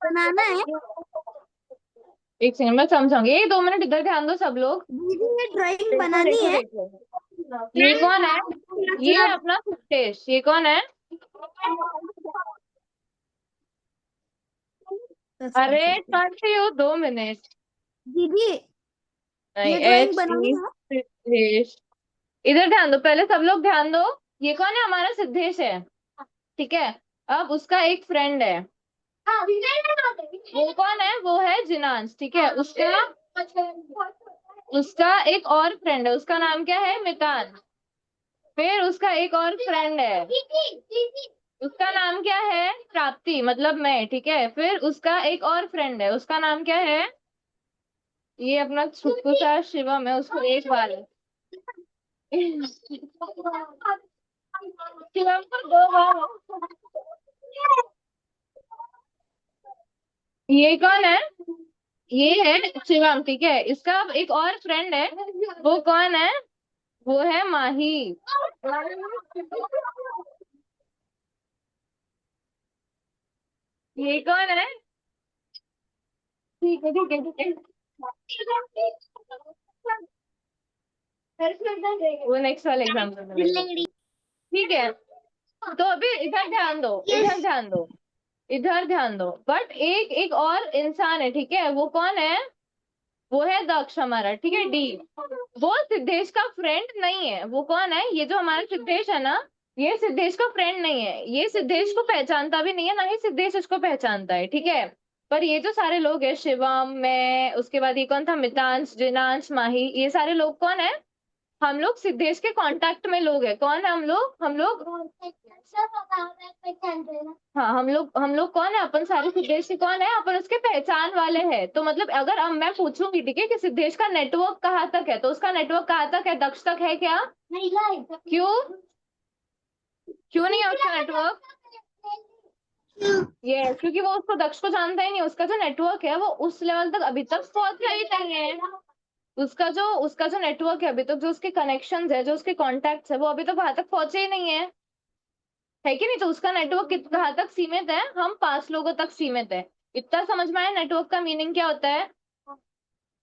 बनाना है। एक सेकंड में समझाऊंगी, 2 मिनट इधर ध्यान दो सब लोग। दीदी ये ड्राइंग देखो बनानी देखो है। देखो, ये कौन है? ये है अपना सिद्धेश। ये कौन है? दस कर अरे सकते हैं। कट रही हो 2 मिनट। दीदी नहीं, ये ड्राइंग एच बनानी ई है। सिद्धेश। इधर ध्यान दो, पहले सब लोग ध्यान दो। ये कौन है? हमारा सिद्धेश है, ठीक है। अब उसका एक फ्रेंड है। वो कौन है? वो है जिनांश, ठीक है। उसका उसका एक और फ्रेंड है, उसका नाम क्या है? मितान। फिर उसका एक और फ्रेंड है, उसका नाम क्या है? प्राप्ति, मतलब मैं, ठीक है। फिर उसका एक और फ्रेंड है, उसका नाम क्या है? ये अपना छुटकू सा शिवम है, उसको एक बार है। शिवम को 2 बार है। ये कौन है? ये है शिवम, ठीक है। इसका अब एक और फ्रेंड है, वो कौन है? वो है माही। ये कौन है? ठीक है ठीक है ठीक है, वो नेक्स्ट वाले एग्जाम में मिलेगा। बिल्लंगड़ी। ठीक है, तो अभी इधर ध्यान दो, यस। इधर ध्यान दो, इधर ध्यान दो। बट एक एक और इंसान है, ठीक है। वो कौन है? वो है दक्ष हमारा, ठीक है, डी। वो सिद्धेश का फ्रेंड नहीं है। वो कौन है? ये जो हमारा सिद्धेश है ना, ये सिद्धेश का फ्रेंड नहीं है। ये सिद्धेश को पहचानता भी नहीं है, ना ही सिद्धेश इसको पहचानता है, ठीक है। पर ये जो सारे लोग हैं, शिवम, मैं, उसके बाद ये कौन था? मितांश, जिनांश, माही, ये सारे लोग कौन है? हम लोग सिद्धेश के कांटेक्ट में लोग हैं। कौन है? हम लोग हाँ, हम लोग कौन है? अपन सारे सिद्धेश के कौन है? अपन उसके पहचान वाले हैं। तो मतलब अगर अब मैं पूछूंगी, ठीक है, कि सिद्धेश का नेटवर्क कहाँ तक है, तो उसका नेटवर्क कहाँ तक है? दक्ष तक है क्या? क्यों? क्यों नहीं है उसका नेटवर्क? ये क्योंकि वो उसको, दक्ष को जानता ही नहीं। उसका जो नेटवर्क है वो उस लेवल तक अभी तक पहुंचा ही नहीं है। उसका जो नेटवर्क है अभी तक, जो उसके कनेक्शन है, जो उसके कॉन्टेक्ट है, वो अभी तक वहां तक पहुंचे ही नहीं है कि नहीं? तो उसका नेटवर्क कहाँ तक सीमित है? हम 5 लोगों तक सीमित है। इतना समझ में आया नेटवर्क का मीनिंग क्या होता है?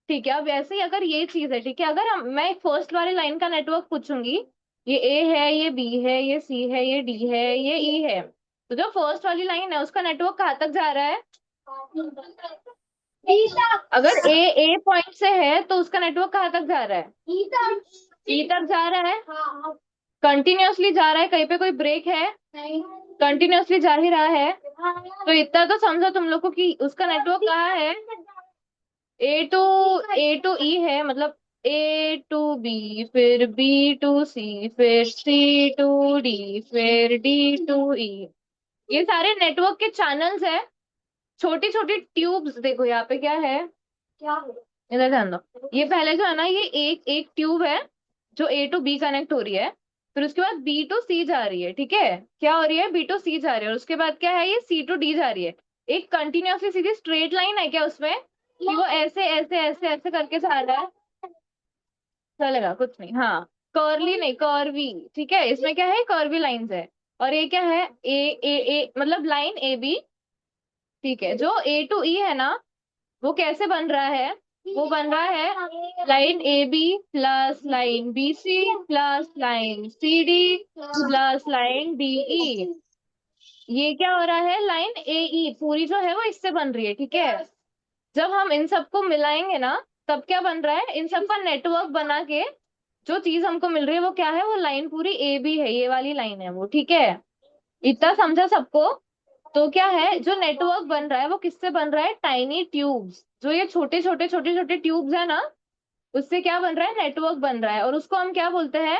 ठीक है, अब ऐसे ही अगर ये चीज है, ठीक है, अगर मैं फर्स्ट वाली लाइन का नेटवर्क पूछूंगी, ये ए है, ये बी है, ये सी है, ये डी है, ये ई है, तो जो फर्स्ट वाली लाइन है उसका नेटवर्क कहाँ तक जा रहा है? अगर ए पॉइंट से है तो उसका नेटवर्क कहाँ तक जा रहा है? ई तक जा रहा है। कंटिन्यूअसली जा रहा है? कहीं पे कोई ब्रेक है? कंटिन्यूअसली जा ही रहा है। तो इतना तो समझो तुम लोग को कि उसका नेटवर्क कहाँ है। ए टू ई है, मतलब ए टू बी, फिर बी टू सी, फिर सी टू डी, फिर डी टू ई। ये सारे नेटवर्क के चैनल्स है, छोटी छोटी ट्यूब्स। देखो यहाँ पे क्या है, इधर ध्यान दो। ये पहले जो है ना, ये एक एक ट्यूब है जो ए टू बी कनेक्ट हो रही है। फिर उसके बाद बी टू सी जा रही है, ठीक है। क्या हो रही है? बी टू सी जा रही है। और उसके बाद क्या है? ये सी टू डी जा रही है। एक कंटिन्यूअसली सीधी स्ट्रेट लाइन है क्या उसमें, कि वो ऐसे ऐसे ऐसे ऐसे करके जा रहा है? चलेगा, कुछ नहीं, हाँ। कर्ली नहीं, कर्वी, ठीक है। इसमें क्या है? कर्वी लाइंस है। और ये क्या है? ए मतलब लाइन ए बी, ठीक है। जो ए टू ई है ना, वो कैसे बन रहा है? वो बन रहा है line A B plus line B C plus line C D plus line D E. ये क्या हो रहा है? लाइन ए ई पूरी जो है वो इससे बन रही है, ठीक है। जब हम इन सबको मिलाएंगे ना, तब क्या बन रहा है? इन सबका नेटवर्क बना के जो चीज हमको मिल रही है वो क्या है? वो लाइन पूरी ए बी है, ये वाली लाइन है वो, ठीक है। इतना समझा सबको? तो क्या है जो नेटवर्क बन रहा है वो किससे बन रहा है? टाइनी ट्यूब्स, जो ये छोटे छोटे ट्यूब्स है ना, उससे क्या बन रहा है? नेटवर्क बन रहा है। और उसको हम क्या बोलते हैं?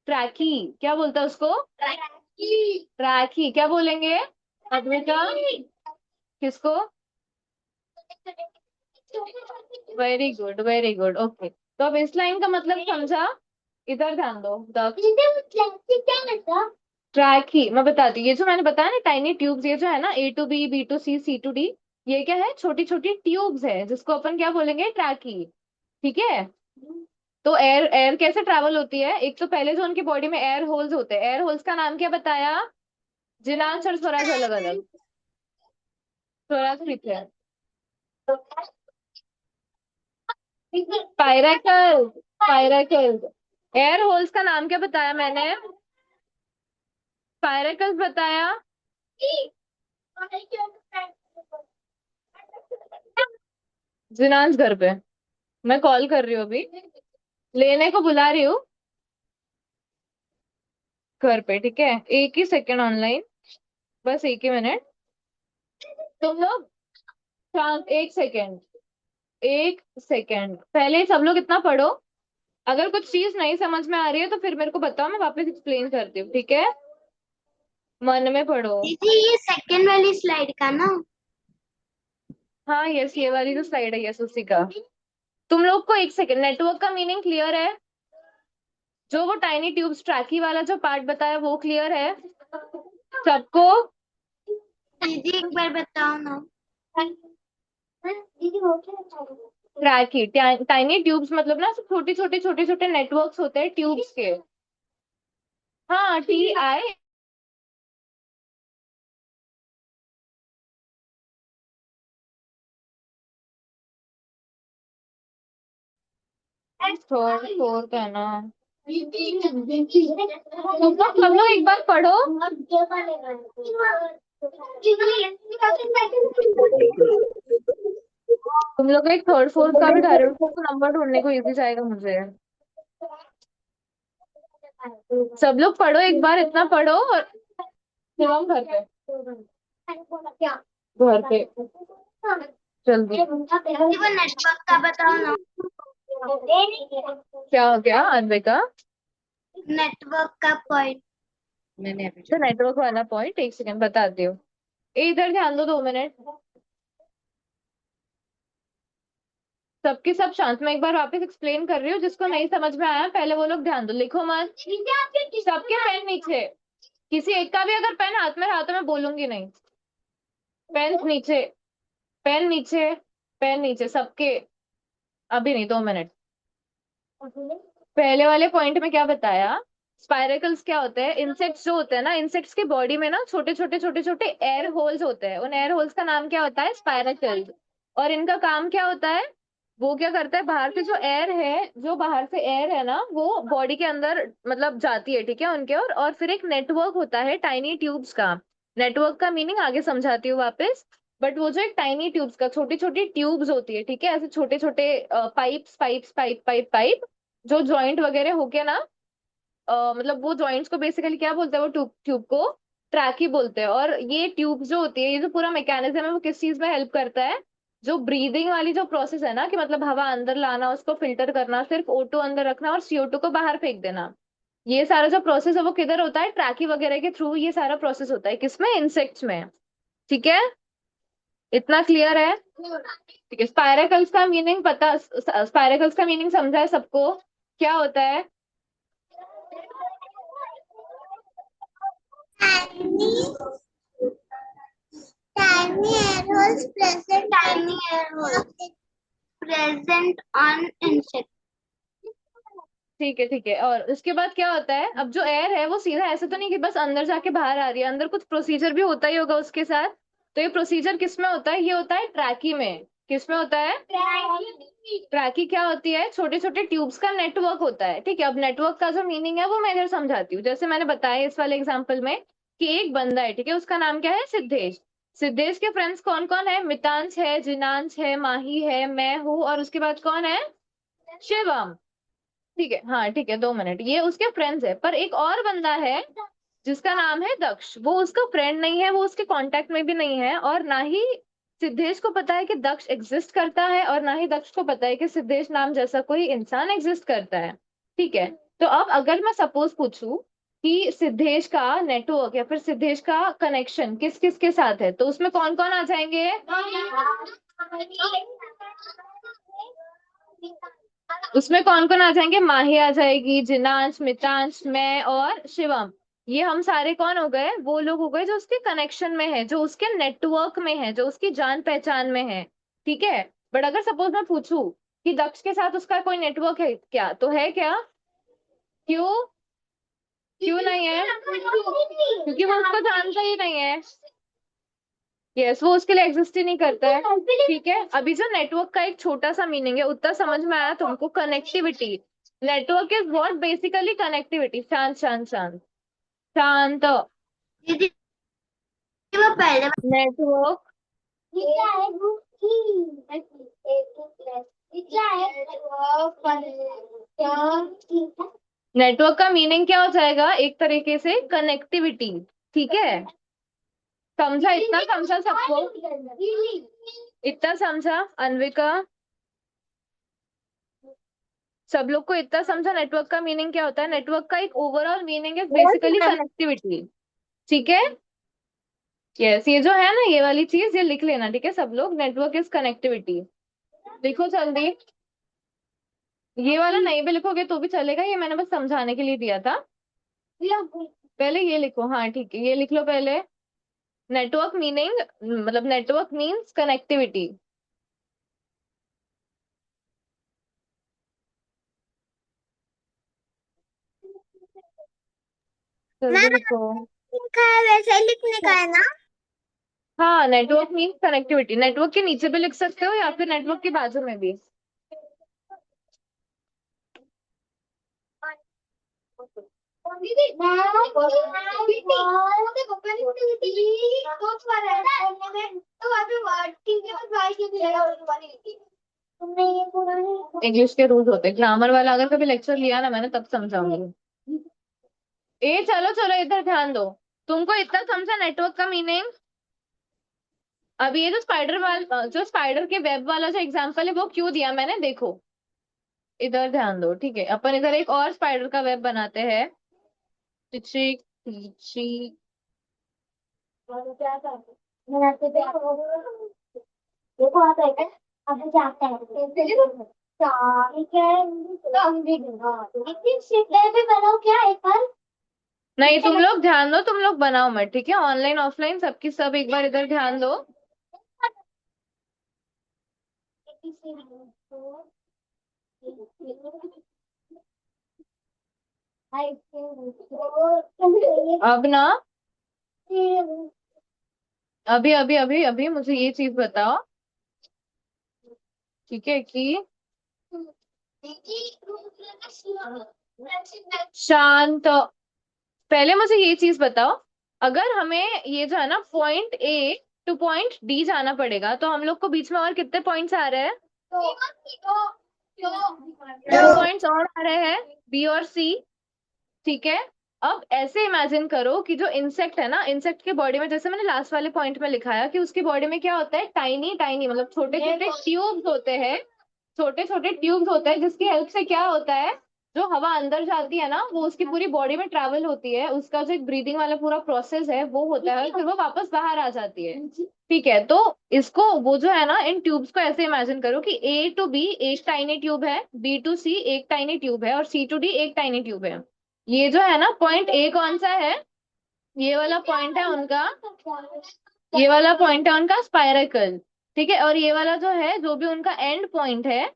ट्रैकी। क्या बोलते हैं उसको? ट्रैकी। क्या बोलेंगे अद्विका? किसको? Very good, very good, okay. तो अब इस लाइन का मतलब समझा? इधर ध्यान दो। द ट्रैक ही मैं बताती हूँ। ये जो मैंने बताया ना, टाइनी ट्यूब्स, ये जो है ना, A to B, B to C, C to D, ये क्या है, छोटी छोटी ट्यूब्स है जिसको अपन क्या बोलेंगे, ट्रैकी। ठीक है। तो एयर एयर कैसे ट्रैवल होती है, एक तो पहले जो उनकी बॉडी में एयर होल्स होते हैं, एयर होल्स का नाम क्या बताया, जिनांश और स्वराज अलग अलग। स्वराज पीछे है। पायरेकल। पायरेकल। एयर होल्स का नाम क्या बताया मैंने, पायरेकल्स बताया। जिनांश घर पे, मैं कॉल कर रही हूँ अभी, लेने को बुला रही हूँ घर पे, ठीक है, एक ही सेकंड ऑनलाइन, बस एक ही मिनट। तुम लोग शांत, एक सेकंड, एक सेकंड, पहले सब लोग इतना पढ़ो। अगर कुछ चीज नहीं समझ में आ रही है तो फिर मेरे को बताओ, मैं वापस एक्सप्लेन करती हूँ, ठीक है। मन में पढ़ो। दीदी ये सेकंड वाली स्लाइड का ना। हाँ यस, ये वाली जो स्लाइड है, यस उसी का। तुम लोग को एक सेकंड, नेटवर्क का मीनिंग क्लियर है, जो वो टाइनी ट्यूब्स ट्रैकी वाला जो पार्ट बताया वो क्लियर है सबको। दीदी एक बार बताओ ना। ट्रैकी, टाइनी ट्यूब्स मतलब ना छोटे छोटे छोटे छोटे नेटवर्क्स होते हैं ट्यूब्स के। हाँ, TI। थर्ड फोर्थ है ना। सब लोग एक बार पढ़ो। तुम लोग एक थर्ड फोर्थ का भी डायरेक्ट को नंबर ढूंढने को इजी जाएगा मुझे। सब लोग पढ़ो एक बार, इतना पढ़ो और शिवम घर पे, घर पे जल्दी। दीदी वो नेटवर्क का बताओ ना। क्या हो गया अद्विका। नेटवर्क का पॉइंट। तो नेटवर्क वाला पॉइंट, एक सेकंड बताती हूँ। इधर ध्यान दो, 2 मिनट। सबके सब शांत, मैं एक बार वापस एक्सप्लेन कर रही हूँ, जिसको नहीं समझ में आया पहले वो लोग ध्यान दो, लिखो मत। सबके पेन नीचे, किसी एक का भी अगर पेन हाथ में रहा तो मैं बोलूंगी नहीं। पेन नीचे, पेन नीचे, पेन नीचे सबके। अभी नहीं, 2 मिनट। पहले वाले पॉइंट में क्या बताया, स्पाइरेकल्स क्या होते हैं, इंसेक्ट्स जो होते हैं ना, इंसेक्ट्स की बॉडी में ना छोटे छोटे छोटे छोटे एयर होल्स होते हैं, उन एयर होल्स का नाम क्या होता है, स्पाइरेकल्स। और इनका काम क्या होता है, वो क्या करता है, बाहर से जो एयर है, जो बाहर से एयर है ना, वो बॉडी के अंदर मतलब जाती है, ठीक है, उनके और फिर एक नेटवर्क होता है टाइनी ट्यूब्स का। नेटवर्क का मीनिंग आगे समझाती हूँ वापस। बट वो जो एक टाइनी ट्यूब्स का, छोटी छोटी ट्यूब्स होती है, ठीक है, ऐसे छोटे छोटे pipes pipes pipe pipe pipe, जो जॉइंट वगैरह होके ना, मतलब वो जॉइंट्स को बेसिकली क्या बोलते हैं, वो ट्यूब ट्यूब को ट्रैकी बोलते हैं। और ये ट्यूब जो होती है, ये जो पूरा मैकेनिज्म है, वो किस चीज में हेल्प करता है, जो ब्रीदिंग वाली जो प्रोसेस है ना, कि मतलब हवा अंदर लाना, उसको फिल्टर करना, सिर्फ O2 अंदर रखना और CO2 को बाहर फेंक देना, ये सारा जो प्रोसेस है वो किधर होता है, ट्रैकी वगैरह के थ्रू ये सारा प्रोसेस होता है, किसमें, इंसेक्ट्स में। ठीक है, इतना क्लियर है। ठीक है, स्पाइरेकल्स का मीनिंग पता, स्पाइरेकल्स का मीनिंग समझा है सबको, क्या होता है। Tiny air holes present. Tiny air holes present on insect. ठीक है, और उसके बाद क्या होता है, अब जो एयर है वो सीधा ऐसे तो नहीं कि बस अंदर जाके बाहर आ रही है, अंदर कुछ प्रोसीजर भी होता ही होगा उसके साथ। तो ये प्रोसीजर किस में होता है, ये होता है ट्रैकी में। किस में होता है, ट्रैकी क्या होती है, छोटे छोटे ट्यूब्स का नेटवर्क होता है, ठीक है। अब नेटवर्क का जो मीनिंग है वो मैं इधर समझाती हूँ, जैसे मैंने बताया इस वाले एग्जाम्पल में, कि एक बंदा है, ठीक है, उसका नाम क्या है, सिद्धेश। सिद्धेश के फ्रेंड्स कौन कौन है, मितांश है, जिनांश है, माही है, मैं हूँ, और उसके बाद कौन है, शिवम। ठीक है, हाँ ठीक है, 2 मिनट, ये उसके फ्रेंड्स है, पर एक और बंदा है जिसका नाम है दक्ष, वो उसका फ्रेंड नहीं है, वो उसके कांटेक्ट में भी नहीं है, और ना ही सिद्धेश को पता है कि दक्ष एग्जिस्ट करता है, और ना ही दक्ष को पता है कि सिद्धेश नाम जैसा कोई इंसान एग्जिस्ट करता है। ठीक है। तो अब अगर मैं सपोज पूछूं कि सिद्धेश का नेटवर्क या फिर सिद्धेश का कनेक्शन किस किस के साथ है, तो उसमें कौन कौन आ जाएंगे, उसमें कौन कौन आ जाएंगे, माही आ जाएगी, जिनांश, मितांश, मैं और शिवम। ये हम सारे कौन हो गए, वो लोग हो गए जो उसके कनेक्शन में है, जो उसके नेटवर्क में है, जो उसकी जान पहचान में है। ठीक है। बट अगर सपोज मैं पूछूं कि दक्ष के साथ उसका कोई नेटवर्क है क्या, तो है क्या? क्यों? क्यों नहीं है? क्योंकि वो उसको जानता ही नहीं है। यस, वो उसके लिए एग्जिस्ट ही नहीं करता है। ठीक है, अभी जो नेटवर्क का एक छोटा सा मीनिंग है उतना समझ में आया तुमको? Connectivity. Network is what? Basically connectivity. शांत शांत शांत शांत। दीदी वो पहले नेटवर्क। ये क्या है ग्रुप की ये क्या है नेटवर्क का मीनिंग क्या हो जाएगा एक तरीके से? कनेक्टिविटी। ठीक है, समझा? इतना समझा सबको? इतना समझा अनविका? सब लोग को इतना समझा नेटवर्क का मीनिंग क्या होता है? नेटवर्क का एक ओवरऑल मीनिंग है बेसिकली कनेक्टिविटी। ठीक है। यस, ये जो है ना ये वाली चीज, ये लिख लेना, ठीक है सब लोग? Network is connectivity. लिखो जल्दी। ये वाला नहीं भी लिखोगे तो भी चलेगा, ये मैंने बस समझाने के लिए दिया था। पहले ये लिखो, हाँ ठीक है, ये लिख लो पहले। नेटवर्क मीनिंग, मतलब नेटवर्क मीन्स कनेक्टिविटी। जल्दी मैम लिखो। लिखा है वैसे ही लिखने का है ना। हाँ, नेटवर्क मीन्स कनेक्टिविटी। नेटवर्क के नीचे भी लिख सकते हो या फिर नेटवर्क के बाजू में भी। दीदी सोच पा रहा है ना में तो वहाँ पे वर्ड की जगह वाई की जगह वाली लिखी तुमने ये पूरा नहीं इंग्लिश के रूल्स होते हैं, ग्रामर वाला अगर कभी लेक्चर लिया ना मैंने तब समझाऊंगी। ए चलो चलो, इधर ध्यान दो। तुमको इतना समझा नेटवर्क का मीनिंग? अब ये जो स्पाइडर वाला, जो स्पाइडर के वेब वाला जो एग्जांपल है वो क्यों दिया मैंने, देखो। इधर ध्यान दो, ठीक है? अपन इधर एक और स्पाइडर का वेब बनाते हैं। तिची तिची। बनाते देखो देखो आता है क्या अब जाता है ठीक है तो हम भी लेकिन शीट पे बनाओ क्या एक बार नहीं, तुम लोग ध्यान दो, तुम लोग बनाओ मत, ठीक है? ऑनलाइन ऑफलाइन सबकी सब एक बार इधर ध्यान दो। अब ना, अभी अभी अभी अभी मुझे ये चीज बताओ, ठीक है? कि शांत। पहले मुझे ये चीज बताओ, अगर हमें ये जो है ना point A two point D जाना पड़ेगा तो हम लोग को बीच में और कितने पॉइंट्स आ रहे हैं? दो पॉइंट्स और आ रहे हैं, बी और सी। ठीक है। अब ऐसे इमेजिन करो कि जो इंसेक्ट है ना, इंसेक्ट के बॉडी में, जैसे मैंने लास्ट वाले पॉइंट में लिखाया कि उसकी बॉडी में क्या होता है, टाइनी टाइनी मतलब छोटे छोटे ट्यूब्स होते हैं। छोटे छोटे ट्यूब्स होते हैं जिसकी हेल्प से क्या होता है, जो हवा अंदर जाती है ना वो उसकी पूरी बॉडी में ट्रैवल होती है, उसका जो एक ब्रीदिंग वाला पूरा प्रोसेस है वो होता है, फिर वो वापस बाहर आ जाती है। ठीक है, तो इसको वो जो है ना, इन ट्यूब्स को ऐसे इमेजिन करो कि ए टू बी एक टाइनी ट्यूब है, बी टू सी एक टाइनी ट्यूब है और सी टू डी एक टाइनी ट्यूब है। ये जो है ना पॉइंट ए कौन सा है? ये वाला पॉइंट है उनका, ये वाला पॉइंट है उनका स्पाइरेकल। ठीक है, और ये वाला जो है जो भी उनका एंड पॉइंट है,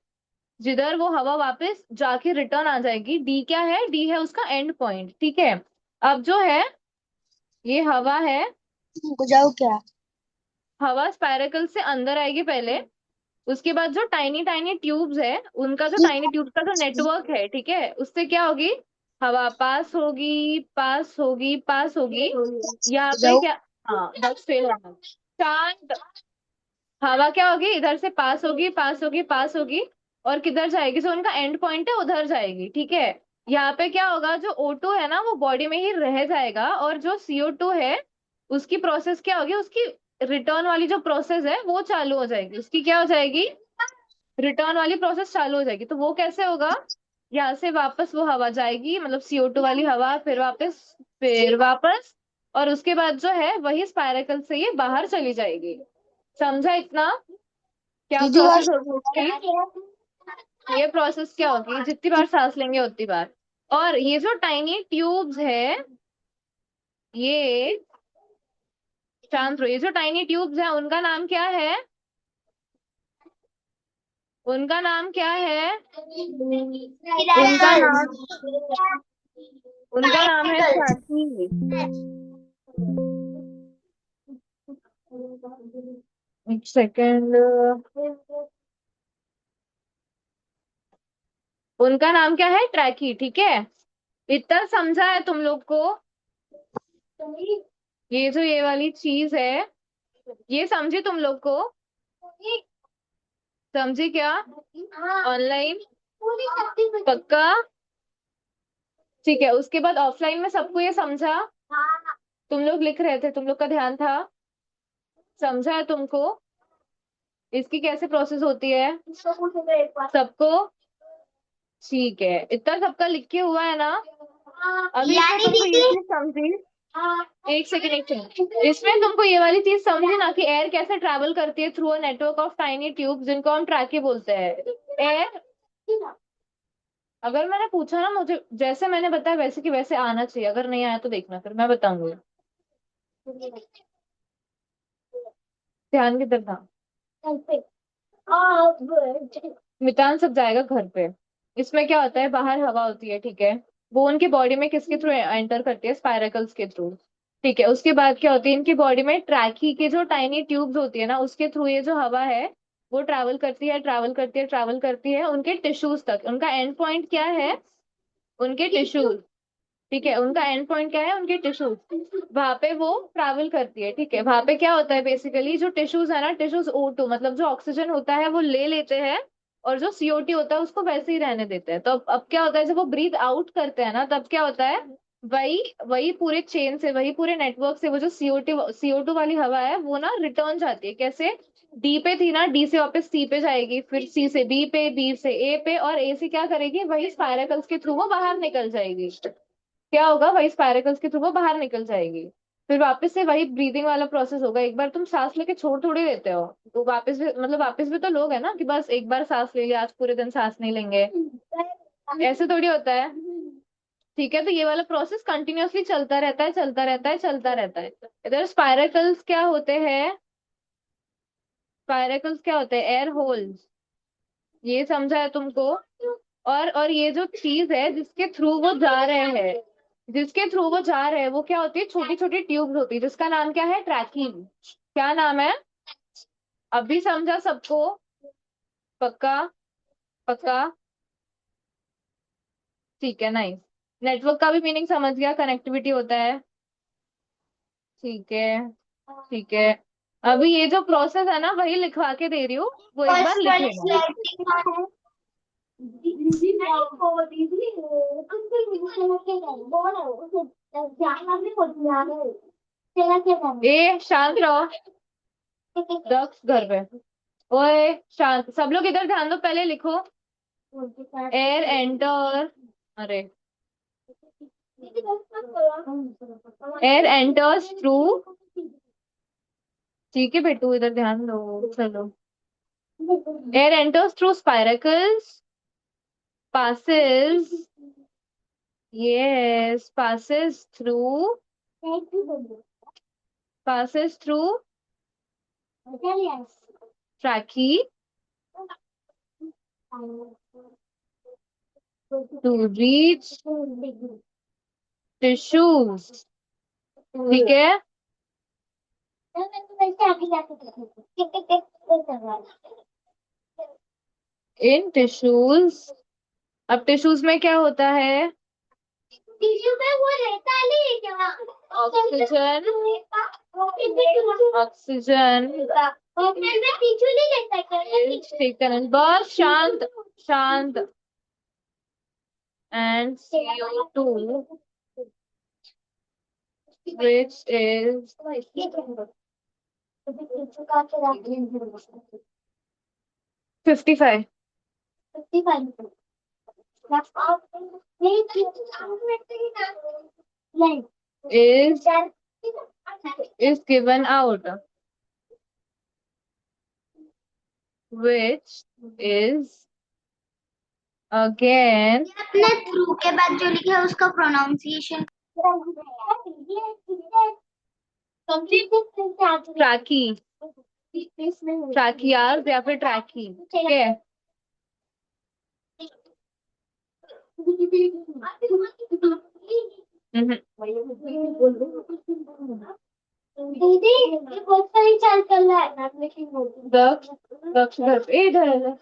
जिधर वो हवा वापस जाके रिटर्न आ जाएगी, डी क्या है? डी है उसका एंड पॉइंट। ठीक है। अब जो है ये हवा है, को जाओ क्या हवा स्पाइरेकल से अंदर आएगी पहले, उसके बाद जो टाइनी टाइनी ट्यूब्स है उनका जो टाइनी ट्यूब्स का जो नेटवर्क है, ठीक है, उससे क्या होगी, हवा पास होगी पास होगी पास होगी। यहाँ पे जाओ क्या, हाँ बस फेल रहा, शांत। हवा क्या होगी, इधर से पास होगी पास होगी पास होगी, और किधर जाएगी, जो उनका एंड पॉइंट है उधर जाएगी। ठीक है। यहाँ पे क्या होगा, जो O2 है ना वो बॉडी में ही रह जाएगा, और जो CO2 है उसकी प्रोसेस क्या होगी, उसकी रिटर्न वाली जो प्रोसेस है वो चालू हो जाएगी, उसकी क्या हो जाएगी, रिटर्न वाली प्रोसेस चालू हो जाएगी। तो वो कैसे होगा, यहाँ से वापस वो हवा जाएगी, मतलब CO2 वाली हवा, फिर वापस, फिर वापस, और उसके बाद जो है वही स्पाइरेकल से ये बाहर चली जाएगी। समझा इतना? क्या दीदी प्रोसेस वाश होगी उसकी? ये प्रोसेस क्या होगी, जितनी बार सांस लेंगे उतनी बार। और ये जो टाइनी ट्यूब्स है, ये शांत रहो, ये जो टाइनी ट्यूब्स हैं उनका नाम क्या है? उनका नाम क्या है? उनका नाम उनका नाम है ट्रैकी। एक सेकेंड। उनका नाम क्या है? ट्रैकी, ठीक है। इतना समझा है तुम लोग को? ये जो ये वाली चीज है, ये समझी तुम लोग को? समझी क्या? ऑनलाइन? पक्का? ठीक है, उसके बाद ऑफलाइन में सबको ये समझा? तुम लोग लिख रहे थे, तुम लोग का ध्यान था? समझा है तुमको इसकी कैसे प्रोसेस होती है सबको? ठीक है, इतना सबका लिख के हुआ है ना? अभी इसमें यानी तुमको ये दीदी। चीज समझी? एक सेकंड, एक सेकंड, इसमें तुमको ये वाली चीज समझी ना कि एयर कैसे ट्रैवल करती है through a network of tiny tube जिनको हम ट्रैकी बोलते हैं। एयर, अगर मैंने पूछा ना, मुझे जैसे मैंने बताया वैसे की वैसे आना चाहिए, अगर नहीं आया तो देखना फिर मैं बताऊंगी। ध्यान किधर था? मितान सब जाएगा घर पे। इसमें क्या होता है, बाहर हवा होती है, ठीक है। वो उनकी बॉडी में किसके थ्रू एंटर करती है? स्पाइरेकल्स के थ्रू। ठीक है, उसके बाद क्या होती है, इनकी बॉडी में ट्रैकी के जो टाइनी ट्यूब्स होती है ना, उसके थ्रू ये जो हवा है वो ट्रैवल करती है, ट्रैवल करती है, ट्रैवल करती है उनके टिश्यूज तक। उनका एंड पॉइंट क्या है? उनके टिश्यूज। ठीक है, उनका एंड पॉइंट क्या है? उनके टिश्यूज। वहां पे वो ट्रैवल करती है, ठीक है। वहां पे क्या होता है, बेसिकली जो टिश्यूज है ना, टिश्यूज O2 मतलब जो ऑक्सीजन होता है वो ले लेते हैं, और जो CO2 होता है उसको वैसे ही रहने देते हैं। तो अब क्या होता है, जब वो ब्रीथ आउट करते हैं ना, तब क्या होता है, वही वही पूरे चेन से, वही पूरे नेटवर्क से वो जो CO2 वाली हवा है वो ना रिटर्न जाती है। कैसे? डी पे थी ना, डी से वापस C पे जाएगी, फिर C से B पे, B से A पे, और A से क्या करेगी, वही स्पाइरेकल्स के थ्रू वो बाहर निकल जाएगी। क्या होगा, वही स्पाइरेकल्स के थ्रू वो बाहर निकल जाएगी। फिर वापस से वही ब्रीदिंग वाला प्रोसेस होगा। एक बार तुम सांस लेके छोड़ थोड़ी देते हो, तो वापस भी मतलब वापस भी तो लोग है ना कि बस एक बार सांस ले लिया, आज पूरे दिन सांस नहीं लेंगे, ऐसे थोड़ी होता है। ठीक है, तो ये वाला प्रोसेस कंटिन्यूअसली चलता रहता है, चलता रहता है, चलता रहता है। इधर स्पाइरेकल्स क्या होते हैं? स्पाइरेकल्स क्या होते हैं? Air holes. ये समझा है तुमको? और ये जो चीज है जिसके थ्रू वो जा रहे हैं, जिसके थ्रू वो जा रहे हैं, वो क्या होती है? छोटी छोटी ट्यूब्स होती है, जिसका नाम क्या है? ट्रैकिंग। क्या नाम है? अभी समझा सबको? पक्का? पक्का? ठीक है, नाइस। नेटवर्क का भी मीनिंग समझ गया, कनेक्टिविटी होता है। ठीक है, ठीक है। अभी ये जो प्रोसेस है ना, वही लिखवा के दे रही हूँ, वो एक बार फर्स्ट लिख वाली लेना। स्लाइड है। दीदी को दीदी कुछ भी बोल उसे जाना भी होती है। तेरा क्या करना ए शांत रहो, दक्ष घर पे। ओए शांत, सब लोग इधर ध्यान दो, पहले लिखो। एयर एंटर, अरे, एयर एंटर्स थ्रू, ठीक है बेटू इधर ध्यान दो, चलो। Air enters through spiracles, passes, yes, passes through trachea to reach tissues, ठीक है। इन टिश्यूज, अब टिश्यूज में क्या होता है? टिश्यू में वो रहता नहीं क्या? ऑक्सीजन, ऑक्सीजन में टिश्यू नहीं रहता is taken, बस शांत, शांत, and CO2 which is 55 is given out, which is again अपने थ्रू के बाद जो लिखा है उसका प्रोनाउंसिएशन ट्रैकी, ट्रैकियार्स या फिर ट्रैकी, ठीक है। हम्म। दीदी ये बहुत सही चाल चल रहा है मैम लेकिन दक्ष, दक्ष इधर, इधर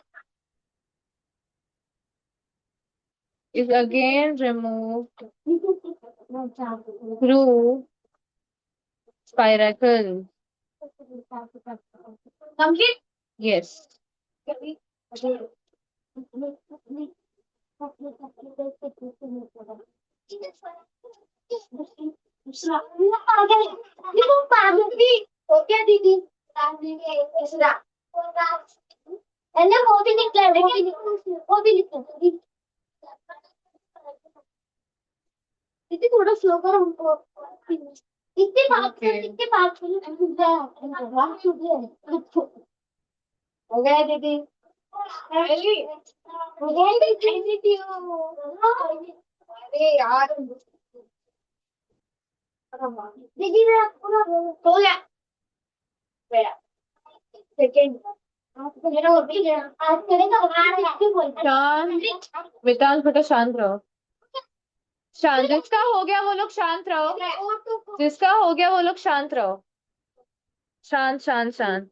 is again removed through spiracle. Complete Yes. हो गया दीदी तीसरा पहले वो भी निकला लेकिन वो भी निकला दीदी थोड़ा स्लो करो हमको इतनी बात कर Okay. इतनी बात कर हो गया दीदी हो गया दीदी अरे यार दीदी मेरा पूरा हो गया मेरा सेकंड मेरा हो भी गया आज करेगा शांत, वेदांत बेटा शांत रहो। शांत, जिसका हो गया वो लोग शांत रहो, जिसका हो गया वो लोग शांत रहो। शांत शांत शांत।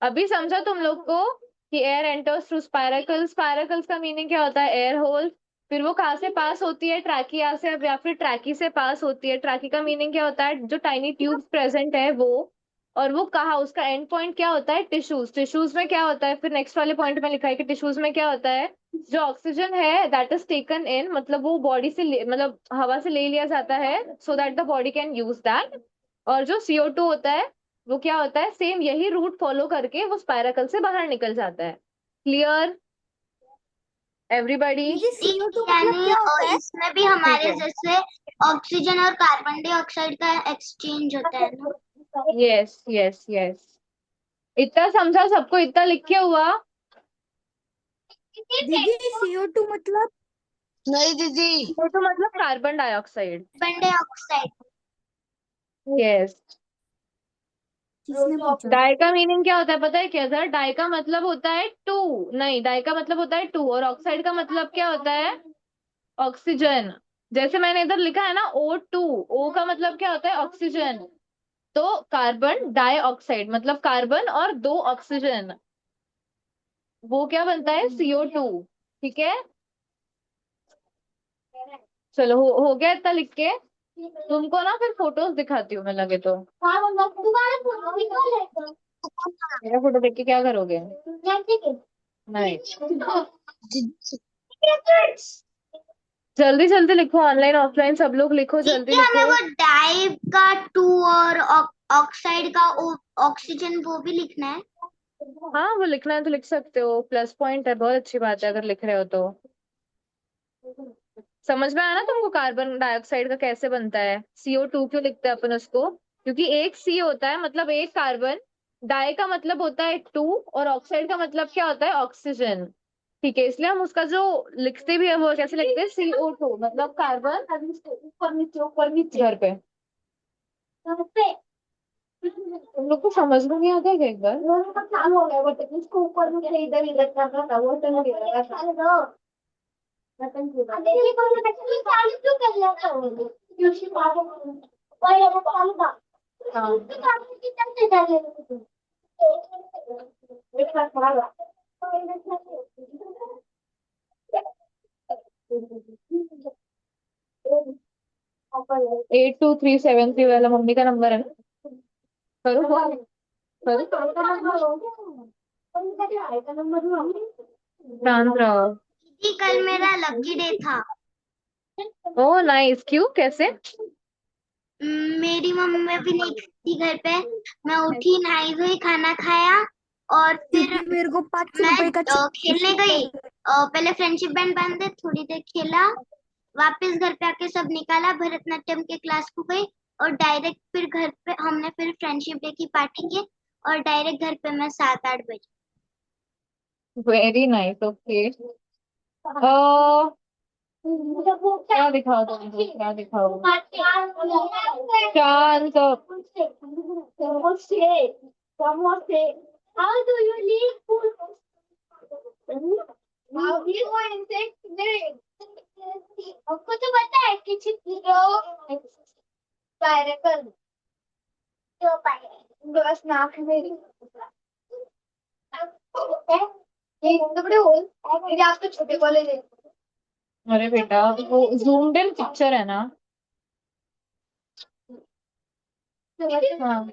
अभी समझा तुम लोग को कि एयर एंटर्स थ्रू स्पाइरकल्स, स्पाइरकल्स का मीनिंग क्या होता है, एयर होल। फिर वो कहाँ से पास होती है, ट्रैकिया से या फिर ट्रैकी से पास होती है। ट्रैकी का मीनिंग क्या होता है, जो टाइनी ट्यूब्स प्रेजेंट है वो। और वो कहाँ, उसका एंड पॉइंट क्या होता है, टिश्यूज। टिश्यूज में क्या होता है, फिर नेक्स्ट वाले पॉइंट में लिखा है कि टिश्यूज में क्या होता है, जो ऑक्सीजन है दैट इज टेकन इन, मतलब वो बॉडी से मतलब हवा से ले लिया जाता है so that the body can use that. और जो CO2 होता है वो क्या होता है, सेम यही रूट फॉलो करके वो स्पाइरकल से बाहर निकल जाता है। Clear everybody? दीदी CO2 मतलब यानी क्या होता और है? इसमें भी ठीक हमारे है। जैसे ऑक्सीजन और कार्बन डाइऑक्साइड का एक्सचेंज होता है ना। Yes yes yes. इतना समझा सबको, इतना लिख के हुआ? दीदी CO2 मतलब नहीं दीदी, CO2 मतलब carbon dioxide. Carbon dioxide. Yes. किसने पूछा? डाई का मीनिंग क्या होता है पता है क्या सर? डाई का मतलब होता है टू, नहीं डाई का मतलब होता है टू, और ऑक्साइड का मतलब क्या होता है, ऑक्सीजन। जैसे मैंने इधर लिखा है ना O2, O का मतलब क्या होता है, ऑक्सीजन। तो कार्बन डाइऑक्साइड मतलब कार्बन और दो ऑक्सीजन, वो क्या बनता है, CO2। ठीक है, चलो हो गया इतना लिख के। तुमको ना फिर फोटोज दिखाती हूँ मैं, लगे तो। मेरा फोटो देख के क्या करोगे? नहीं, जल्दी जल्दी लिखो, ऑनलाइन ऑफलाइन सब लोग लिखो, जल्दी दीदी हमें लिखो। वो डाई का टू और ऑक्साइड का ऑक्सीजन वो भी लिखना है। हाँ वो लिखना है तो लिख सकते हो, प्लस पॉइंट है, बहुत अच्छी बात है अगर लिख रहे हो तो। समझ में आया ना तुमको कार्बन डाइऑक्साइड का कैसे बनता है, CO2 क्यों लिखते हैं अपन उसको, क्योंकि एक सी होता है मतलब एक कार्बन, डाई का मतलब होता है टू, और ऑक्साइड का मतलब क्या होता है, ऑक्सीजन। ठीक है, इसलिए हम उसका जो लिखते भी है वो कैसे लिखते हैं, CO2 मतलब कार्बन। ऊपर नीचे ऊपर नीचे, घर पे। तुम लोग को समझ में नहीं आता है क्या एक बार? चालू हो गया बट इसको ऊपर में से इधर इधर करना था वो तो नहीं लगा बटन को दीदी को बटन चालू क्यों कर लिया था वो क्योंकि पापा वही वो चालू था हाँ। तो चालू की चलते जा रहे थे मेरे पास खड़ा हुआ 8237 वाला मम्मी का नंबर है ना? करो करो, शांत रहो। दीदी कल मेरा लकी डे था। ओ नाइस, क्यों कैसे? मेरी मम्मी भी नहीं थी घर पे। मैं उठी, नहाई धोई, खाना खाया और फिर दीदी मेरे को 5 मैं रुपए का खेलने गई। पहले फ्रेंडशिप बैंड बांधे, थोड़ी देर खेला, वापस घर पे आके सब निकाला, भरतनाट्यम के क्लास को गई और डायरेक्ट फिर घर पे हमने फिर फ्रेंडशिप डे की पार्टी की और डायरेक्ट घर पे मैं 7-8 बजे। Very nice, okay. क्या दिखाओ तुमको, क्या दिखाओ? शांत। समोसे How do you leave food? How you go insect live? आपको तो पता है कि स्पाइरकल तो बस नाक में ये इतने बड़े होल ये आप तो छोटे वाले ले अरे बेटा वो zoomed in पिक्चर है ना। हाँ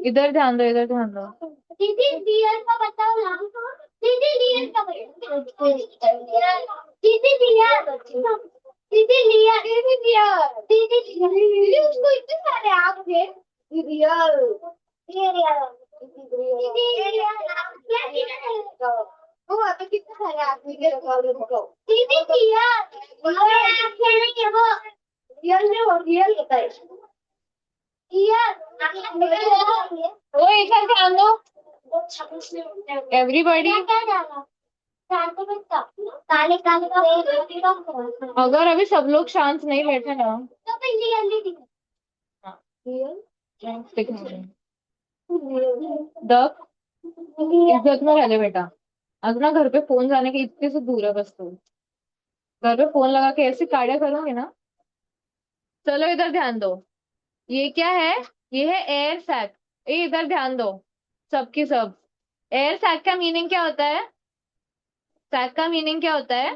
इधर ध्यान दो, इधर ध्यान दो। दीदी डियर का बताओ नाम दीदी डियर का बताओ दीदी डियर दीदी डियर दीदी डियर दीदी डियर दीदी उसको इतने सारे आप थे दीदी डियर दीदी डियर वो तो कितने सारे आदमी के दीदी डियर वो रियल में वो रियल होता है वो इधर ध्यान दो एवरीबॉडी। काले काले का अगर अभी सब लोग शांत नहीं बैठे ना। तो जल्दी हाँ, दिखाओ। दक इज्जत में रह ले बेटा। अब ना घर पे फोन जाने के इतने से दूर है बस तू। घर पे फोन लगा के ऐसे काढ़ा करोगे ना। चलो इधर ध्यान दो। ये क्या है? ये है एयर सैक। ये इधर ध्यान दो सबकी सब। एयर सैक का मीनिंग क्या होता है? सैक का मीनिंग क्या होता है?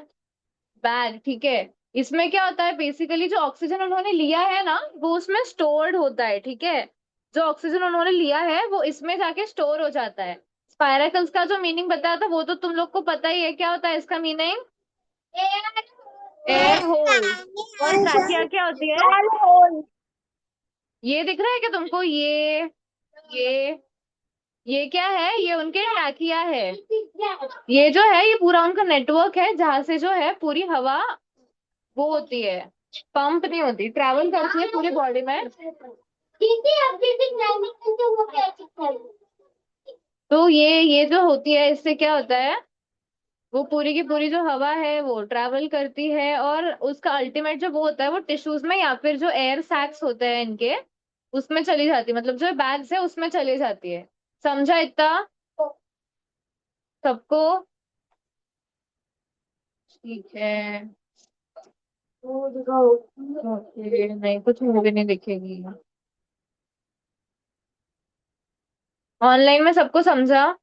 बैग, ठीक है। इसमें क्या होता है बेसिकली जो ऑक्सीजन उन्होंने लिया है ना वो उसमें स्टोर्ड होता है, ठीक है। जो ऑक्सीजन उन्होंने लिया है वो इसमें जाके स्टोर हो जाता है। स्पाइरकल्स का जो मीनिंग बताया था वो तो तुम लोग को पता ही है, क्या होता है इसका मीनिंग? Air hole. और ट्रैकिया क्या होती है? ये दिख रहा है क्या तुमको? ये ये क्या है? ये उनके ट्रैकिया है। ये जो है ये पूरा उनका नेटवर्क है जहां से जो है पूरी हवा वो होती है, पंप नहीं होती, ट्रैवल करती है पूरी बॉडी में। तो ये जो होती है इससे क्या होता है? वो पूरी की पूरी जो हवा है वो ट्रैवल करती है और उसका अल्टीमेट जो वो होता है वो टिश्यूज में या फिर जो एयर सैक्स होते हैं इनके उसमें चली जाती है, मतलब जो बैग्स है उसमें चली जाती है। समझा इतना सबको? ठीक है। ओके, नहीं कुछ मूवी नहीं दिखेगी। ऑनलाइन में सबको समझा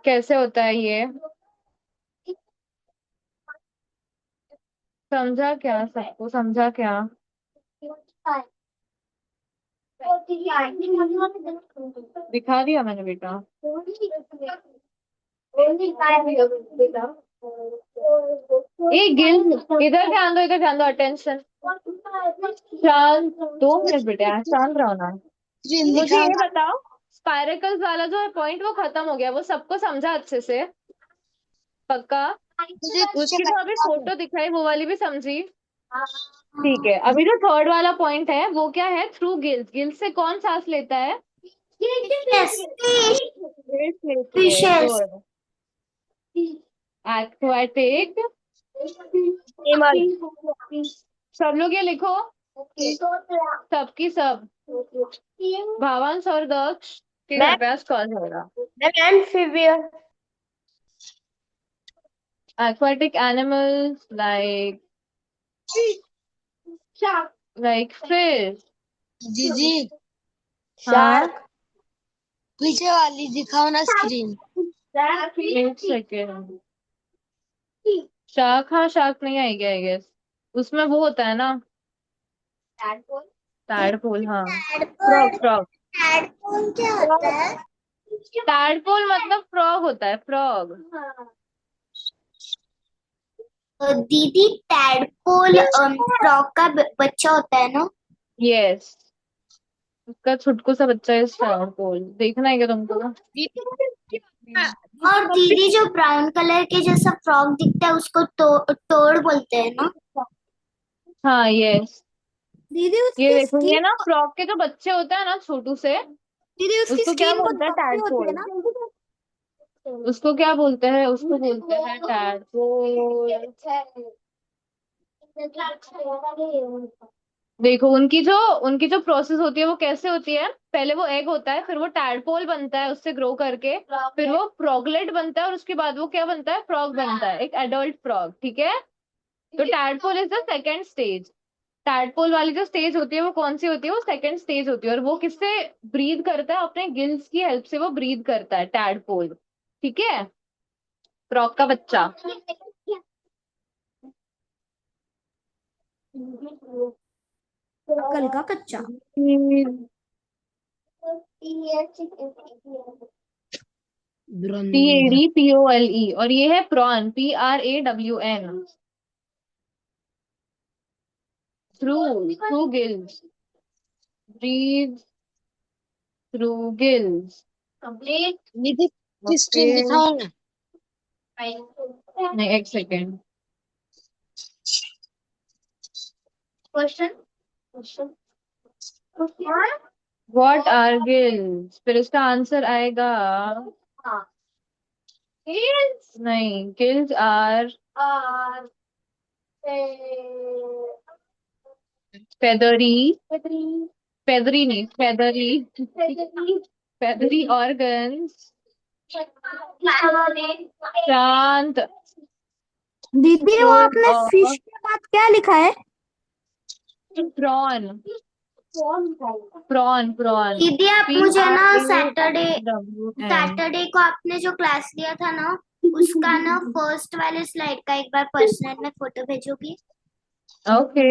कैसे होता है ये? समझा क्या? सबको समझा क्या? दिखा दिया मैंने बेटा। ए गिल इधर ध्यान दो, इधर ध्यान दो, अटेंशन। शांत, 2 मिनट बेटा शांत रहो ना। मुझे ये बताओ स्पाइरकल्स वाला जो है पॉइंट वो खत्म हो गया, वो सबको समझा अच्छे से? पक्का? उसकी तो अभी फोटो दिखाई वो वाली भी समझी? ठीक है, अभी जो थर्ड वाला पॉइंट है वो क्या है? Through gills. गिल्स से कौन सांस लेता है? फिश लेती है। Fishes good. एक्वाटिक। सब लोग ये लिखो, सबकी सब। भावांश और दक्ष के घर पे आज कॉल होगा। Aquatic animals like fish. दीदी हाँ पीछे वाली दिखाओ ना स्क्रीन। एक सेकेंड। शार्क, हाँ शार्क नहीं आएगी आई गेस। उसमें वो होता है ना टैडपोल। हाँ फ्रॉग, फ्रॉग। टैडपोल क्या होता है? टैडपोल मतलब फ्रॉग होता है, फ्रॉग। दीदी टैडपोल फ्रॉग का बच्चा होता है ना? यस, उसका छुटकू सा बच्चा है टैडपोल। देखना है क्या तुमको? और दीदी जो ब्राउन कलर के जैसा फ्रॉग दिखता है उसको टोड बोलते हैं ना? हाँ यस। दीदी ये उसकी देखो ये स्किन ना फ्रॉग के जो बच्चे होते हैं ना छोटू से, दीदी उसकी उसको क्या स्किन बहुत बोलते हैं? पतली होती है टैडपोल। ना? उसको क्या बोलते हैं? उसको बोलते हैं टैडपोल। देखो उनकी जो प्रोसेस होती है वो कैसे होती है? पहले वो एग होता है, फिर वो टैडपोल बनता है उससे ग्रो करके, फिर वो फ्रॉगलेट बनता है, और उसके बाद वो क्या बनता है? फ्रॉग बनता है, एक एडल्ट फ्रॉग। ठीक है, तो tadpole is the second stage. Tadpole वाली जो स्टेज होती है वो कौन सी होती है? वो सेकंड स्टेज होती है, और वो किससे ब्रीद करता है? अपने गिल्स की हेल्प से वो ब्रीद करता है, टैडपोल। ठीक है, फ्रॉग का बच्चा। कल का कच्चा। PADPOLE, और ये है prawn, PRAWN। Through gills, breathe through gills. Complete. दीदी ओके, स्क्रीन दिखाओ ना। नहीं, एक second. Question what are gills? फिर इसका आंसर आएगा, नहीं, गिल्स आर फेदरी, फेदरी नहीं, फेदरी ऑर्गन्स, शांत दीदी वो आपने फिश के बाद क्या लिखा है? Prawn, prawn, prawn. दीदी आप मुझे ना सैटरडे PRAWN। को आपने जो क्लास लिया था ना, उसका ना फर्स्ट वाले स्लाइड का एक बार पर्सनल में फोटो भेजोगी? ओके,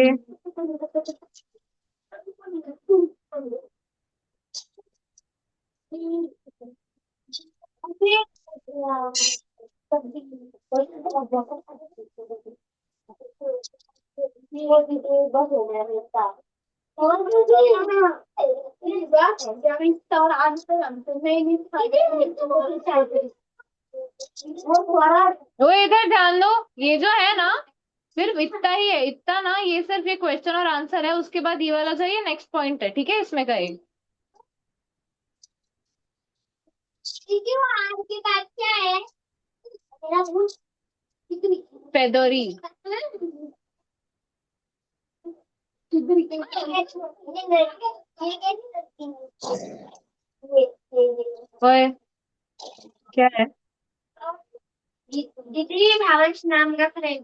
बस हो गया। और इस बात है जब इसका और आंसर आंसर नहीं वो इधर ध्यान दो, ये जो है ना, सिर्फ इतना ही है, इतना ना, ये सिर्फ ये क्वेश्चन और आंसर है। उसके बाद ये वाला जो है, ये नेक्स्ट पॉइंट है। ठीक है, इसमें का एक आज के बाद क्या है मेरा फेदरी। ओए, क्या है? दीदी भावेश नाम का फ्रेंड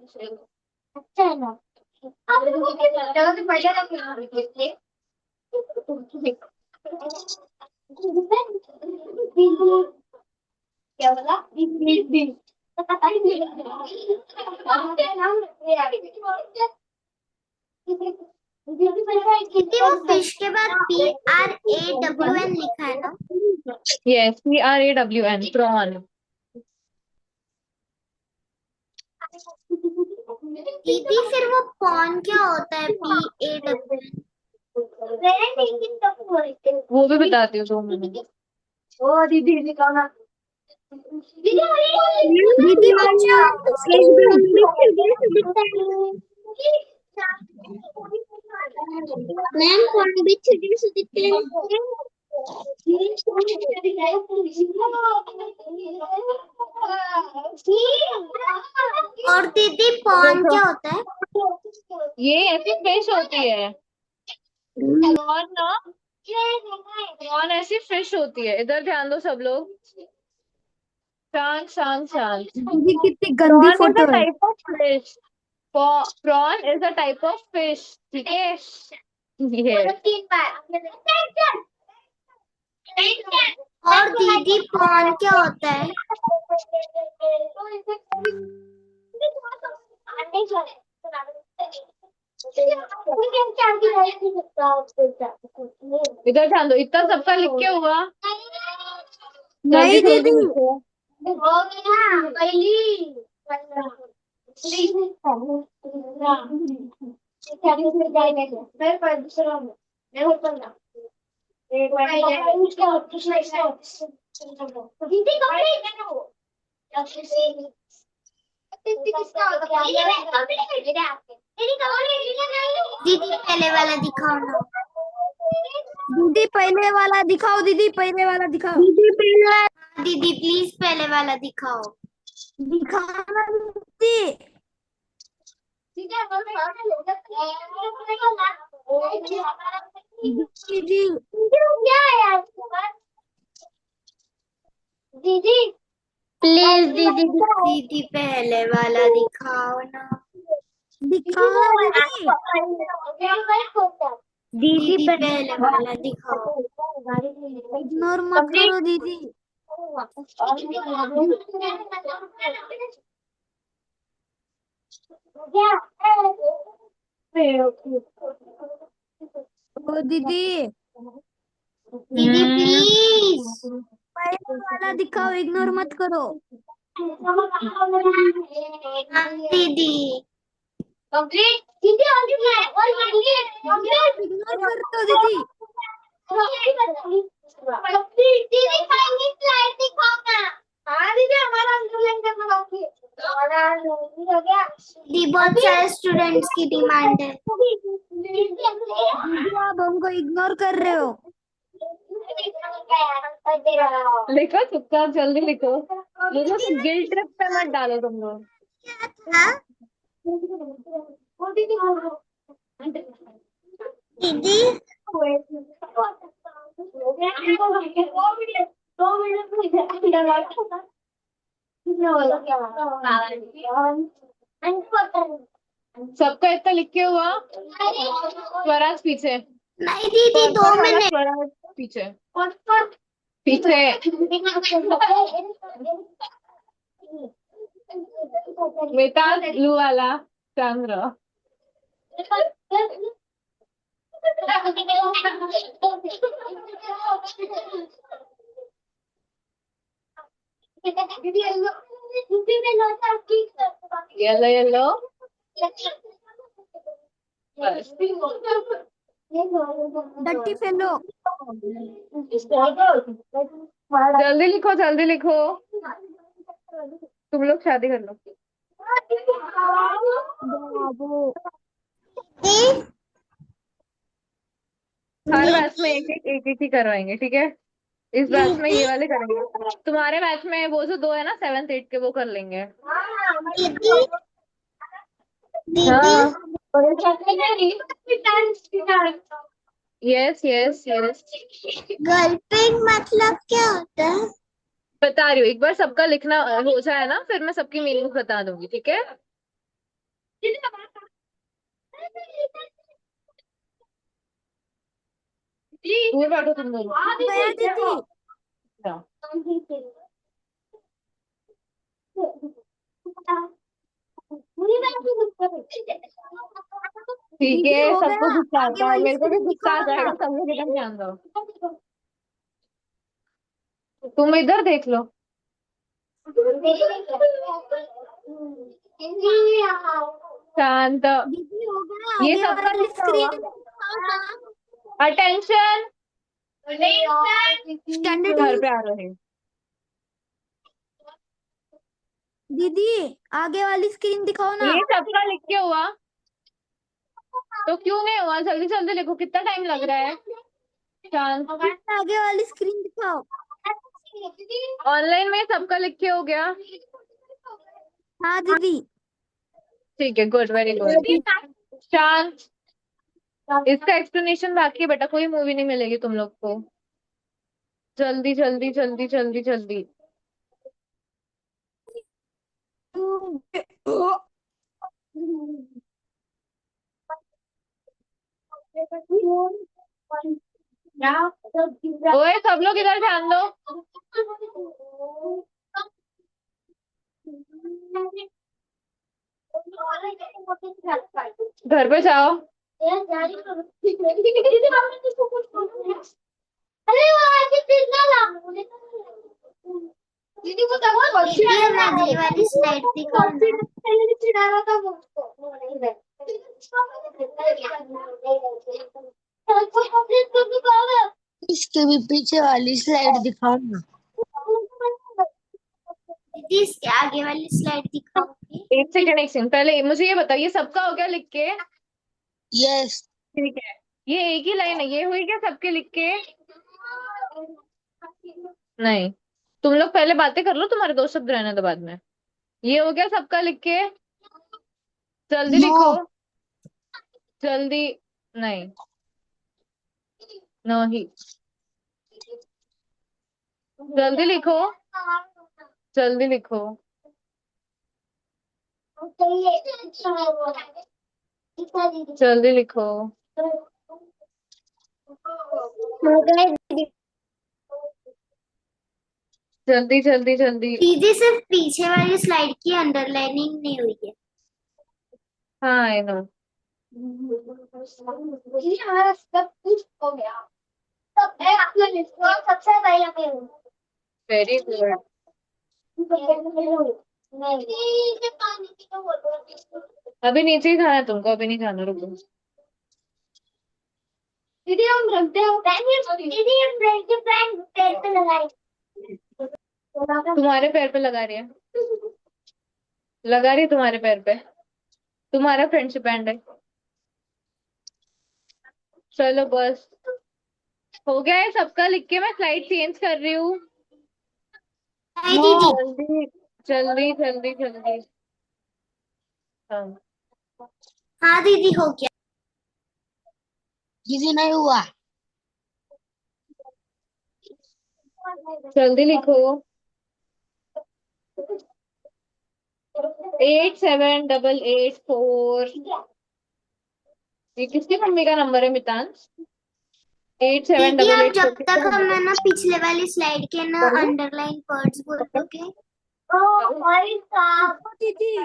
अच्छा है ना आप लोगों के चलो तो बढ़िया लगेगा क्या बोला दीदी वो फिश के बाद PRAWN लिखा है ना? Yes, PRAWN, prawn. दीदी फिर वो पॉन क्या होता है? PAWN? वो भी बताती हूँ 2 मिनट। ओ दीदी निकालना दीदी मुझे एक मैम कौन भी छोटी सी दिखते हैं? और दीदी पॉन देखो, क्या होता है? ये ऐसी फिश होती है, प्रॉन ना, प्रॉन ऐसी फिश होती है। इधर ध्यान दो सब लोग, शांत शांत शांत। दीदी कितनी गंदी प्रॉन इज अ फोटो है। Type of fish, prawn is a type of fish. ठीक है, ये और दीदी पॉन क्या होता है? इधर ध्यान दो, इतना सबका लिख के हुआ? जल्दी नहीं जल्दी दीदी, लिखो। दीदी पहले वाला दिखाओ ना। दीदी पहले वाला दिखाओ, दीदी पहले वाला दिखाओ। दीदी प्लीज पहले वाला दिखाओ। दिखाना दीदी। ठीक है हम दीदी क्या है यार दीदी प्लीज दीदी दीदी पहले वाला दिखाओ ना। दिखाना दीदी। दीदी पहले वाला दिखाओ। इग्नोर मत करो दीदी। ओ दीदी दीदी प्लीज। पहले वाला दिखाओ, इग्नोर मत करो। दीदी कंप्लीट दीदी आप इग्नोर करते हो दीदी। दीदी फाइनल स्लाइड दिखाओ ना। हाँ दीदी हमारा अंडरलाइन करना बाकी है। हमारा हो गया। दीदी बहुत सारे स्टूडेंट्स की डिमांड है। दीदी आप हमको इग्नोर कर रहे हो। लिखो चुपचाप, जल्दी लिखो। मुझे गिल्ट ट्रिप पे मत डालो तुम लोग। दीदी सबका इतना लिख के हुआ। स्वराज पीछे। नहीं दीदी पर्पल 2 वाला मिनट। स्वराज पीछे। पीछे। मिताल ब्लू वाला चंद्र। Yellow yellow. बस डट्टी फेलो। जल्दी लिखो, जल्दी लिखो। तुम लोग शादी कर लो। बाबू हर बैच में एक एक ही करवाएंगे, ठीक है। इस बैच में ये वाले करेंगे। तुम्हारे बैच में वो जो 2 है ना 7th 8th के, वो कर लेंगे। दीदी हाँ। हाँ यस यस यस। गर्लफ्रेंड मतलब क्या होता है? बता रही हूँ, एक बार सबका लिखना हो जाए ना, फिर मैं सबकी मीनिंग बता दूंगी, ठीक है। दूर बैठो तुम दोनों। गया दीदी। ठीक दीदी है, हो सबको गया, गुस्सा आगे आता है, वाली मेरे को भी स्क्रीन गुस्सा आ दिखाओ ना। जाएगा, सब लोग इधर ध्यान दो। तुम इधर देख लो। शांत। दीदी हो गया, ये आगे सबका वाली लिखा हुआ। स्क्रीन दिखाओ ना। अटेंशन। स्टैंडर्ड घर पे आ रहे हैं। दीदी आगे वाली स्क्रीन दिखाओ ना। ये सबका लिख के हुआ। तो क्यों नहीं हुआ? जल्दी जल्दी लिखो, कितना टाइम लग रहा है। शांत। आगे वाली स्क्रीन दिखाओ। ऑनलाइन में सबका लिख के हो गया। हाँ दीदी। ठीक है, गुड, वेरी गुड। शांत। इसका एक्सप्लेनेशन बाकी है बेटा, कोई मूवी नहीं मिलेगी तुम लोग को। जल्दी जल्दी जल्दी जल्दी जल्दी। ओए सब लोग इधर ध्यान दो। घर पे जाओ। अरे वो आगे कितना लाभ दीदी वो तक दीदी हमें अगली वाली स्लाइड दिखाओ ना। चिढ़ा रहा था वो उसको वो नहीं है इसके भी पीछे वाली स्लाइड दिखाओ ना। दीदी इसके आगे वाली स्लाइड दिखाओगे? एक सेकंड, एक सेकंड, पहले मुझे ये बताओ, ये सबका हो गया लिख के? यस। ठीक है। ये एक ही लाइन है, ये हुई क्या सबके लिख के? नहीं। तुम लोग पहले बातें कर लो, तुम्हारे 2 शब्द रहने दो बाद में। ये हो गया सबका लिख के? जल्दी नो। लिखो। जल्दी। नहीं। नहीं। जल्दी लिखो। जल्दी लिखो। जल्दी लिखो। जल्दी जल्दी जल्दी। दीदी सिर्फ पीछे वाली स्लाइड की अंडरलाइनिंग नहीं हुई है। हाँ आई नो। जी हमारा सब कुछ हो गया। सब है आपने लिस्ट में सबसे पहले पे हूँ। Very good. नहीं पानी की तो बोतल। अभी नीचे ही जाना है तुमको, अभी नहीं जाना, रुको। दीदी हम रखते हैं दीदी हम ब्रेड के पैर पे लगाए। तुम्हारे पैर पे लगा रही है, लगा रही है तुम्हारे पैर पे। तुम्हारा फ्रेंडशिप बैंड है। चलो बस हो गया है सबका लिख के, मैं स्लाइड चेंज कर रही हूँ। नहीं दीदी। जल्दी जल्दी जल्दी जल्दी। हाँ। हाँ दीदी हो गया। दीदी नहीं हुआ। जल्दी लिखो। 878884। ये किसकी मम्मी का नंबर है मितांश? एट सेवन दीदी डबल आप एट जब फोर तक किसका हम नंबर ना पिछले वाली स्लाइड के ना है? अंडरलाइन वर्ड्स बोल दोगे। दीदी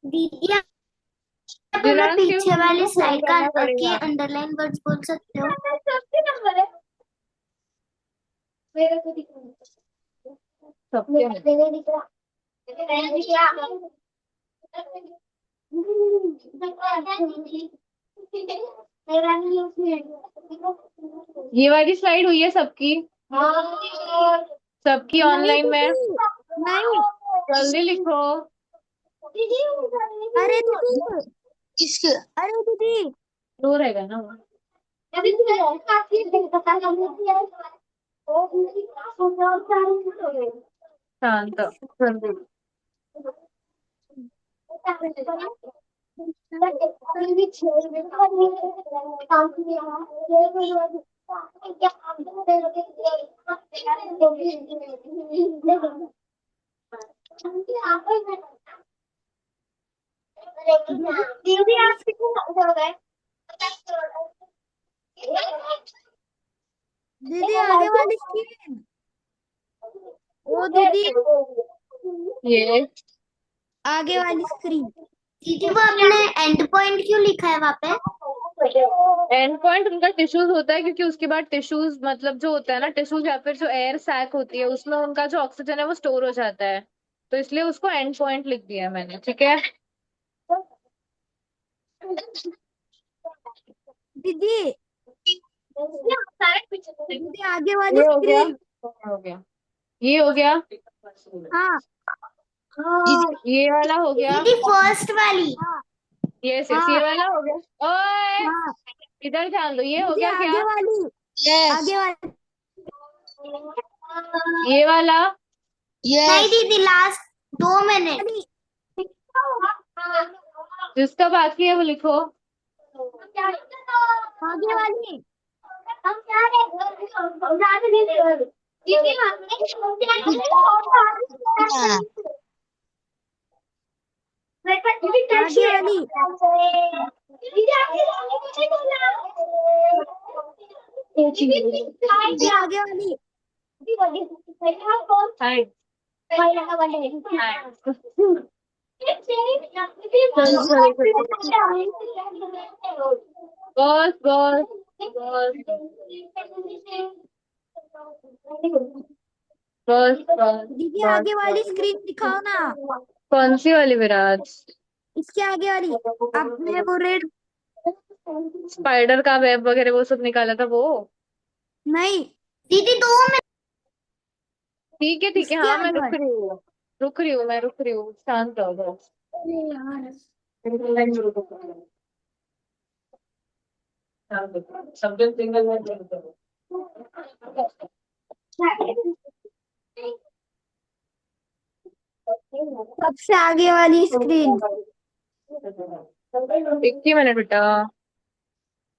दीदी आप ना दिनांश की पीछे मम्मी वाली को फोन स्लाइड का करना के पड़ेगा। अंडरलाइन वर्ड्स बोल सकते हो। नंबर है मेरे को दिख सबके हैं। मैंने दिख रहा मैंने दिख रहा मेरा नहीं उसमें। ये वाली स्लाइड हुई है सबकी? हाँ सबकी नहीं ऑनलाइन में? दीदी नहीं। जल्दी लिखो। अरे दीदी किसके? अरे दीदी रो रहेगा ना। शांत। जल्दी। दीदी आप कितने हो गए? दीदी आगे वाली स्क्रीन। ओ दीदी ये आगे वाली स्क्रीन। दीदी वो आपने एंड पॉइंट क्यों लिखा है वहाँ पे। एंड पॉइंट उनका टिश्यूज होता है, क्योंकि उसके बाद टिश्यूज मतलब जो होता है ना, टिश्यूज या फिर जो एयर सैक होती है उसमें उनका जो ऑक्सीजन है वो स्टोर हो जाता है, तो इसलिए उसको एंड पॉइंट लिख दिया मैंने, ठीक है। दीदी दीदी आगे वाली ये हो गया, स्क्रीन। हो गया, ये हो गया, हाँ दीदी ये वाला हो गया। दीदी फर्स्ट वाली। हाँ यस यस, ये हाँ वाला हो गया। ओए हाँ इधर ध्यान दो, ये हो दीदी गया क्या? आगे वाली यस आगे वाली। ये वाला? नहीं यस दीदी लास्ट 2 मिनट। जिसका बाकी है वो लिखो। आगे वाली। हम क्या हम जाने नहीं दे दीदी हाँ। आगे वाली। दीदी आगे वाली। हाय। बस बस बस बस बस दीदी बस आगे वाली बस। स्क्रीन दिखाओ ना। कौन सी वाली विराज? इसके आगे वाली। आपने वो रेड। स्पाइडर का वेब वगैरह वो सब निकाला था वो? नहीं दीदी 2 मिनट। ठीक है, इसके हाँ मैं आगे रुक वाली। रही हूँ, रुक रही हूँ, मैं रुक रही हूँ, शांत रहो बस। अरे यार सब्जेक्ट सिंगल में सबसे आगे वाली स्क्रीन। 1 ही मिनट बेटा,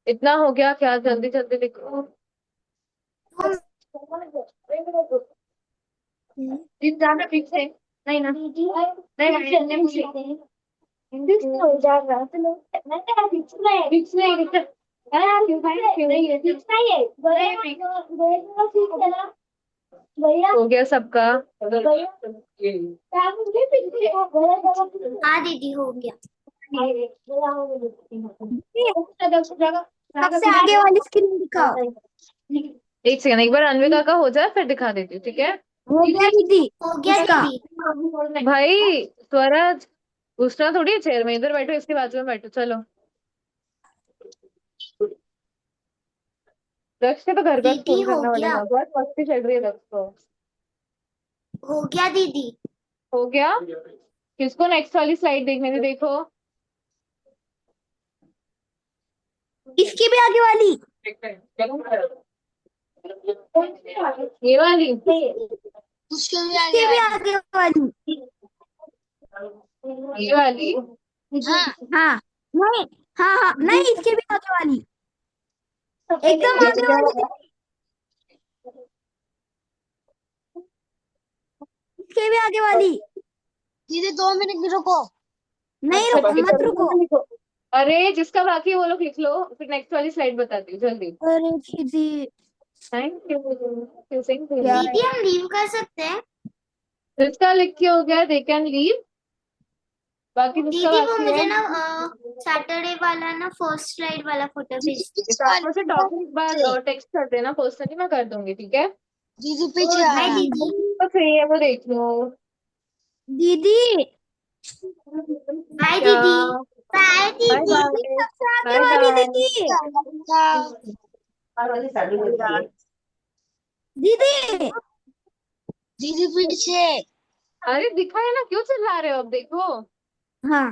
इतना हो गया क्या? जल्दी जल्दी लिखो। दिन जाना फिक्स है? नहीं ना? नहीं चलने मुझे फिक्स नहीं हो जा रहा। चलो मैं क्या फिक्स नहीं, फिक्स नहीं है यार, क्यों भाई? क्यों नहीं है? फिक्स नहीं है। भैया फिक्स है ना? भैया हो गया सबका? भैया क्या मुझे फिक्स है? भैया हाँ दीदी हो गया। सबसे आगे वाली स्क्रीन दिखाओ। 1 सेकंड, एक बार अन्विका का हो जाए फिर दिखा देती हूँ, ठीक है? हो गया दीदी। हो गया उसका दीदी। भाई स्वराज, घुसना थोड़ी है चेयर में, इधर बैठो, इसके बाजू में बैठो, चलो। दक्ष के तो घर घर दीदी फोन हो करना गया। पड़ेगा, बहुत मस्ती चल रही है दक्ष को। हो गया दीदी। हो गया? किसको नेक्स्ट वाली स्लाइड देखने दे, देखो। इसके भी आगे वाली। ये वाली? उसके भी इसके आगे भी वाली। आगे वाली। ये वाली? हाँ हाँ नहीं, हाँ हाँ नहीं, इसके भी आगे वाली, एकदम ये आगे क्या वाली वाला? दीदी। इसके भी आगे वाली। दीदी 2 मिनट रुको। नहीं अच्छा ठीक है, मत चलो रुको। जल्दी लिखो। अरे जिसका बाकी है वो लोग लिख लो, फिर नेक्स्ट वाली स्लाइड बताती हूँ, जल्दी। अरे दीदी थैंक यू, थैंक क्या यू। दीदी हम लीव कर सकते हैं? जिसका लिख के हो गया दे कैन लीव, बाकी जिसका दीदी वो बाकी है। मुझे ना सैटरडे वाला ना फर्स्ट स्लाइड वाला फोटो दीदी भेज दो। पीछे आप वाली मुझे दिखाओ, टॉपिक एक पीछे। बार टेक्स्ट कर देना पर्सनली, मैं कर दूंगी, ठीक है? दीदी पीछे बाय आना। दीदी। तो फ्री है वो देख लो। दीदी। बाय क्या? दीदी। बाय बाय दीदी। दीदी बाय। सबसे आगे बाय वाली बाय। दीदी। दिखाओ। दीदी दीदी पीछे। अरे दिखा है ना, क्यों चिल्ला रहे हो? अब देखो। हाँ